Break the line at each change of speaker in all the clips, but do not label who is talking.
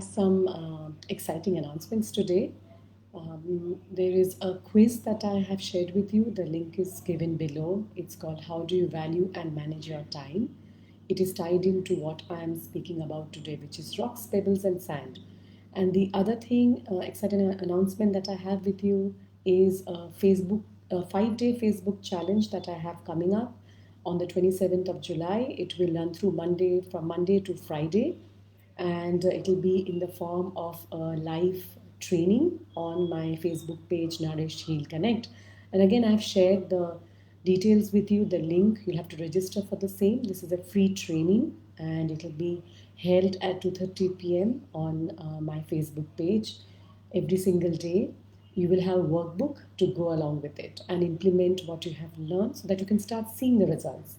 Some exciting announcements today. There is a quiz that I have shared with you. The link is given below. It's called How Do You Value and Manage Your Time? It is tied into what I am speaking about today, which is rocks, pebbles, and sand. And the other thing, exciting announcement that I have with you is a 5-day Facebook challenge that I have coming up on the 27th of July. It will run through from Monday to Friday, and it will be in the form of a live training on my Facebook page, Nourish Heal Connect. And again, I've shared the details with you, the link. You'll have to register for the same. This is a free training, and it will be held at 2:30 p.m. on my Facebook page every single day. You will have a workbook to go along with it and implement what you have learned so that you can start seeing the results.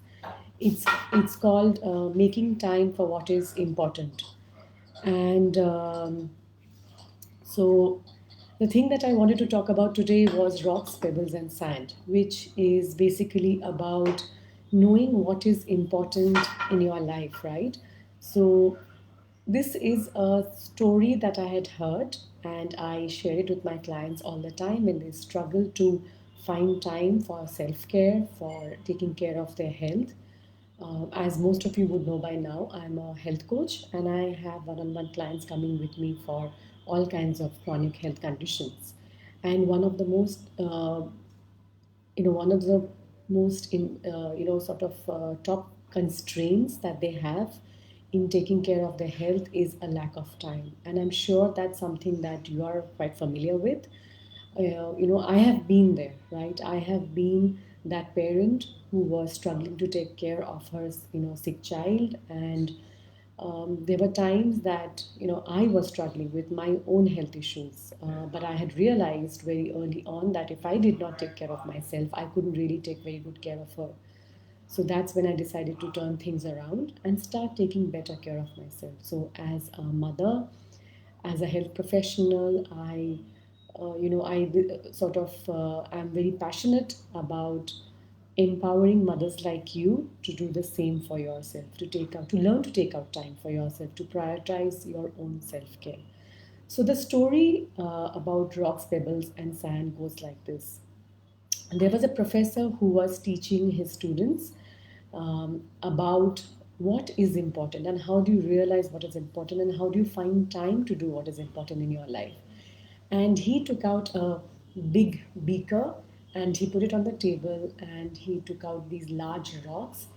It's called Making Time for What is Important. And so the thing that I wanted to talk about today was rocks, pebbles, and sand, which is basically about knowing what is important in your life, right? So this is a story that I had heard, and I share it with my clients all the time when they struggle to find time for self care, for taking care of their health. As most of you would know by now, I'm a health coach and I have one on one clients coming with me for all kinds of chronic health conditions. And one of the most sort of top constraints that they have in taking care of their health is a lack of time. And I'm sure that's something that you are quite familiar with. I have been there, right? I have been that parent who was struggling to take care of her, sick child, and there were times that I was struggling with my own health issues, but I had realized very early on that if I did not take care of myself, I couldn't really take very good care of her. So that's when I decided to turn things around and start taking better care of myself. So as a mother, as a health professional, I'm very passionate about empowering mothers like you to do the same for yourself, to learn to take out time for yourself, to prioritize your own self-care. So the story about rocks, pebbles, and sand goes like this. There was a professor who was teaching his students about what is important and how do you realize what is important and how do you find time to do what is important in your life. And he took out a big beaker and he put it on the table and he took out these large rocks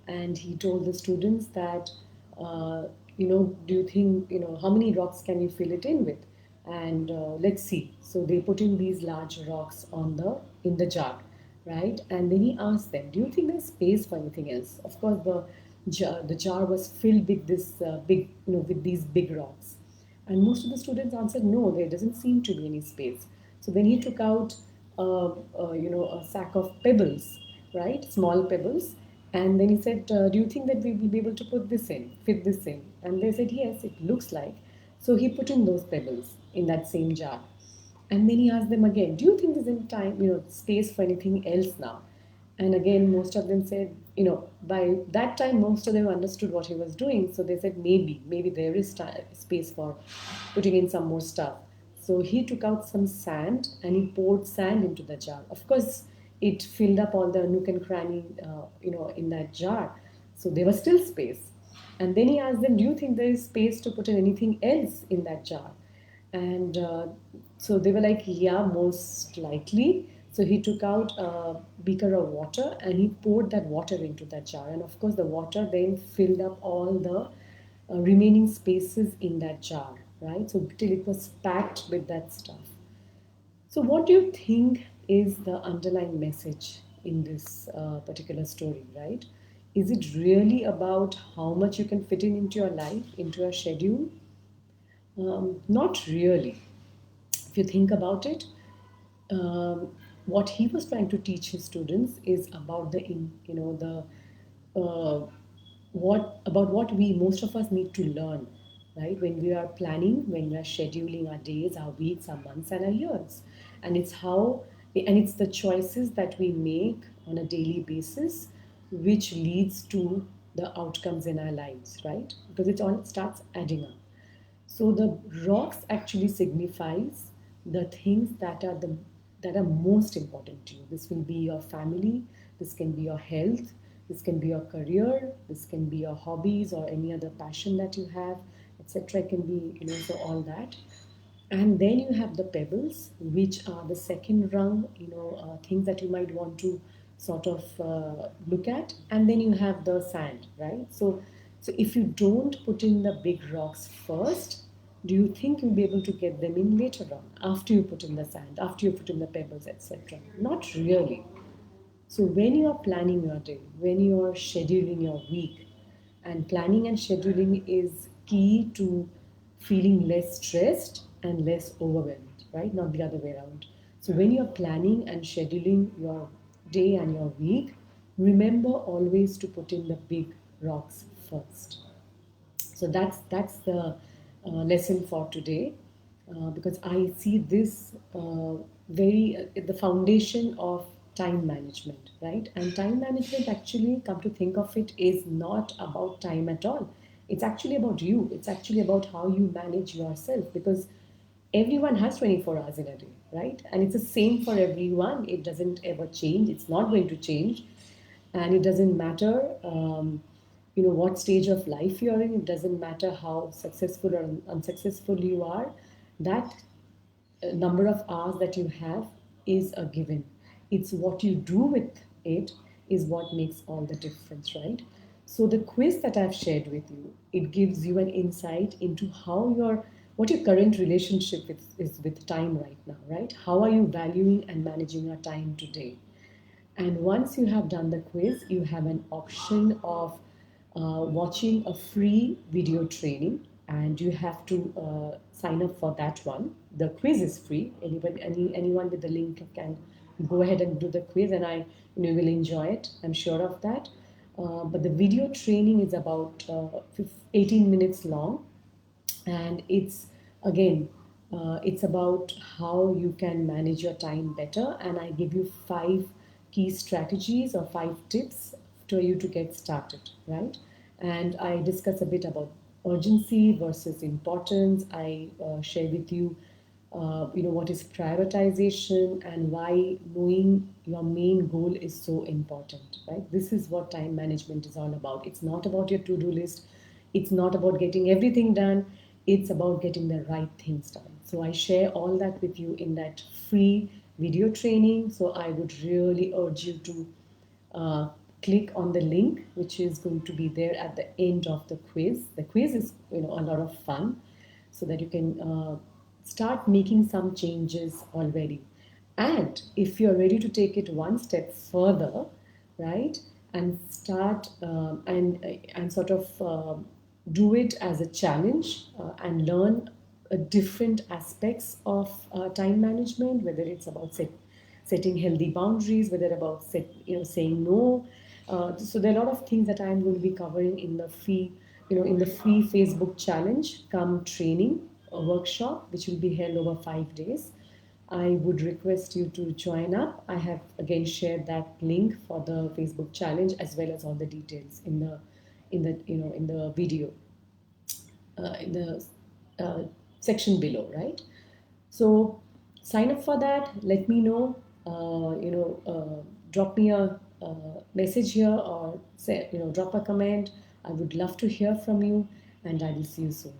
and he told the students that, do you think, how many rocks can you fill it in with? And let's see. So they put in these large rocks in the jar, right? And then he asked them, do you think there's space for anything else? Of course, the jar was filled with this with these big rocks. And most of the students answered, no, there doesn't seem to be any space. So then he took out, a sack of pebbles, right? Small pebbles. And then he said, do you think that we will be able to fit this in? And they said, yes, it looks like. So he put in those pebbles in that same jar. And then he asked them again, do you think there's any time, space for anything else now? And again, most of them said, by that time, most of them understood what he was doing. So they said, maybe there is space for putting in some more stuff. So he took out some sand and he poured sand into the jar. Of course, it filled up all the nook and cranny, in that jar. So there was still space. And then he asked them, do you think there is space to put in anything else in that jar? And so they were like, yeah, most likely. So he took out a beaker of water and he poured that water into that jar. And of course, the water then filled up all the remaining spaces in that jar, right? So till it was packed with that stuff. So, what do you think is the underlying message in this particular story, right? Is it really about how much you can fit in into your life, into your schedule? Not really. If you think about it, what he was trying to teach his students is about the what we most of us need to learn, right? When we are planning, when we are scheduling our days, our weeks, our months, and our years, and it's the choices that we make on a daily basis, which leads to the outcomes in our lives, right? Because it all starts adding up. So the rocks actually signifies the things that are most important to you. This will be your family, this can be your health, this can be your career, this can be your hobbies or any other passion that you have, etc. It can be, so all that. And then you have the pebbles, which are the second rung, things that you might want to sort of look at. And then you have the sand, right? So if you don't put in the big rocks first, do you think you'll be able to get them in later on, after you put in the sand, after you put in the pebbles, etc.? Not really. So when you are planning your day, when you are scheduling your week, and planning and scheduling is key to feeling less stressed and less overwhelmed, right? Not the other way around. So when you're planning and scheduling your day and your week, remember always to put in the big rocks first. So that's the lesson for today, because I see this very the foundation of time management, right? And time management, actually, come to think of it, is not about time at all. It's actually about you. It's actually about how you manage yourself, because everyone has 24 hours in a day, right? And it's the same for everyone. It doesn't ever change. It's not going to change. And it doesn't matter what stage of life you're in. It doesn't matter how successful or unsuccessful you are. That number of hours that you have is a given. It's what you do with it is what makes all the difference, right? So the quiz that I've shared with you, it gives you an insight into what your current relationship is with time right now, right? How are you valuing and managing your time today? And once you have done the quiz, you have an option of watching a free video training, and you have to sign up for that one. The quiz is free. Anyone with the link can go ahead and do the quiz, and will enjoy it. I'm sure of that. But the video training is about 18 minutes long, and it's about how you can manage your time better. And I give you 5 key strategies or 5 tips for you to get started, right? And I discuss a bit about urgency versus importance. I share with you what is prioritization and why knowing your main goal is so important, right? This is what time management is all about. It's not about your to-do list. It's not about getting everything done. It's about getting the right things done. So I share all that with you in that free video training. So I would really urge you to uh, click on the link, which is going to be there at the end of the quiz. The quiz is a lot of fun, so that you can start making some changes already. And if you're ready to take it one step further, right, and start and sort of do it as a challenge, and learn different aspects of time management, whether it's about setting healthy boundaries, whether about saying no. So there are a lot of things that I'm going to be covering in the free Facebook challenge come training workshop, which will be held over 5 days. I would request you to join up. I have again shared that link for the Facebook challenge, as well as all the details in the video, in the section below, right? So sign up for that. Let me know. Drop me a message here, or say drop a comment. I would love to hear from you, and I will see you soon.